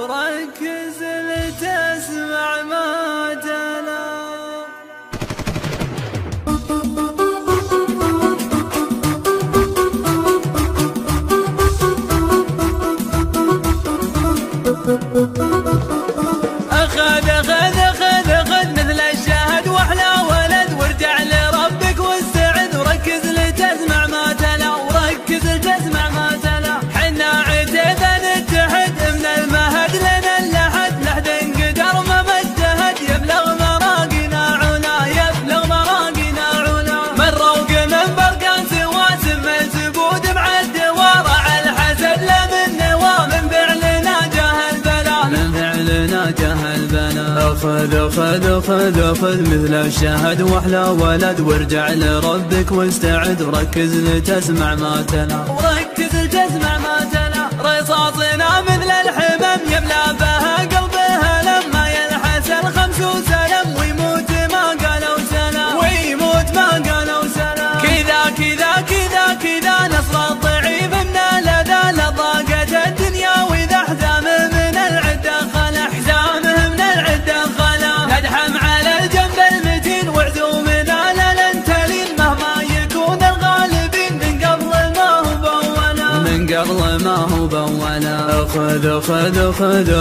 وركز لتسمع ما تلا. أخذ مثل الشاهد وأحلى ولد، وارجع لربك واستعد وركز لتسمع ما تلا، وركز لتسمع ما تلا. حنا عتيبا نتحد من المهد لنا اللحد، لحد انقدر ما مجتهد يبلغ مراقنا علا، يبلغ مراقنا علا. من روق من برقان سوا سم الزبود مع الدوار، على الحسد لا من نوى، من فعلنا جاه البلا، من فعلنا جاه البلا. أخذ مثل الشاهد وأحلى ولد، وارجع لربك واستعد وركز لتسمع ما تلا، وركز لتسمع ما تلا. رصاصنا مثل الحمم يملى بها قلبها لما يلحس الخمس وسلم، ويموت ما قالوا سلام، ويموت ما قالوا سلام. كذا نصر الضعيف من الأذى، لضاقت الدنيا وإذا حزامه من العدة خلع، حزامه من العدة خلع. ندحم على الجنب المتين وعزومنا للانتلين، مهما يكون الغالبين من قبل ما هو بولا، من قبل ما هو بولا.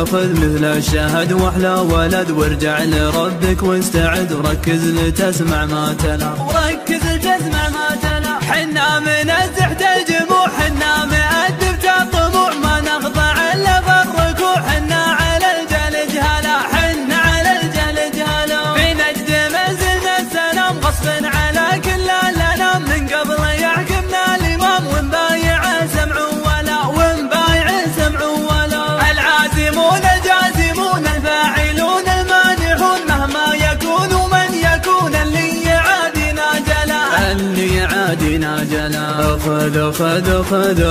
أخذ مثل الشاهد وأحلى ولد، وارجع لربك واستعد وركز لتسمع ما تلا، وركز لتسمع ما تلا. حنا من الزحت الجموع، حنا مؤدب الطموع، ما نخضع الا بالركوع. حنا على الجل جهلا، حنا على الجل جهلا. في نجد منزلنا السلام، غصب على كل الانام، من قبل يحكمنا الامام، ونبايع سمع ولا، ونبايع سمع ولا. العازمون الجازمون الفاعلون المانحون، مهما يكون ومن يكون اللي يعادنا جلا، اللي يعادنا جلا.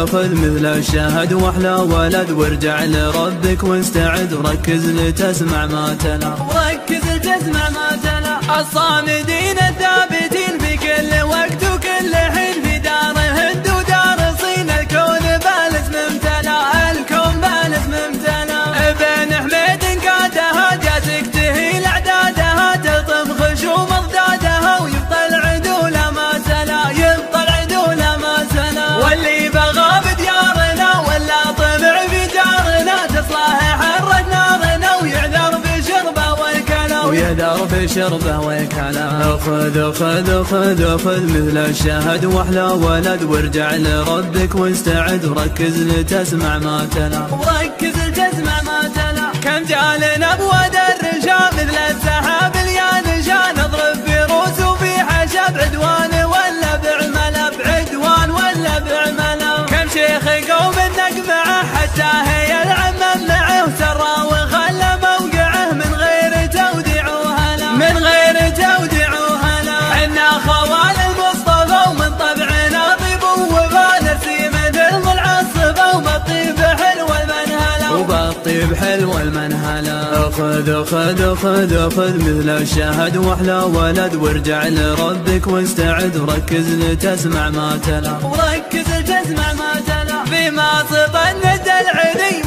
أخذ مثل الشاهد وأحلى ولد، وارجع لربك واستعد وركز لتسمع ما تلا، وركز لتسمع ما تلا. الصامدين الثابتين في كل وقت وكل حين، في دار هند ودار صين، الكون بالاسم امتلا، الكون بالاسم امتلا. ابن حميد قادها جاتك تهيل اعدادها، تلطم خشوم اضدادها، ويبطل عدول ما سلا، يبطل عدول ما سلا. واللي بغى بديارنا ولا طمع في جارنا، تصلح حرة نارنا، ويعذر بشربه والكلا، ويعذر بشربه والكلا. أخذ مثل الشاهد وأحلى ولد، وارجع لربك واستعد وركز لتسمع ما تلا، وركز لتسمع ما تلا. كم جالنا بواد الرجال مثل السحاب اليانشا، نضرب بروس وفي حشب، عدوان ولا بعمله، بعدوان ولا بعمله. كم شيخ قوم نقمعه حتى هي العمم معه، وسرى وخلى موقعه من غير توديع وهلا، من غير توديع وهلا. حنا خوال المصطفى ومن طبعنا طيب ووفا، نرسي مثل ضلع الصفا، وبالطيب حلو المنهلا، وبالطيب حلو المنهلا. أخذ مثل الشاهد وأحلى ولد، وارجع لربك واستعد وركز لتسمع ما تلا، وركز لتسمع ما تلا. في ماسط الند العدي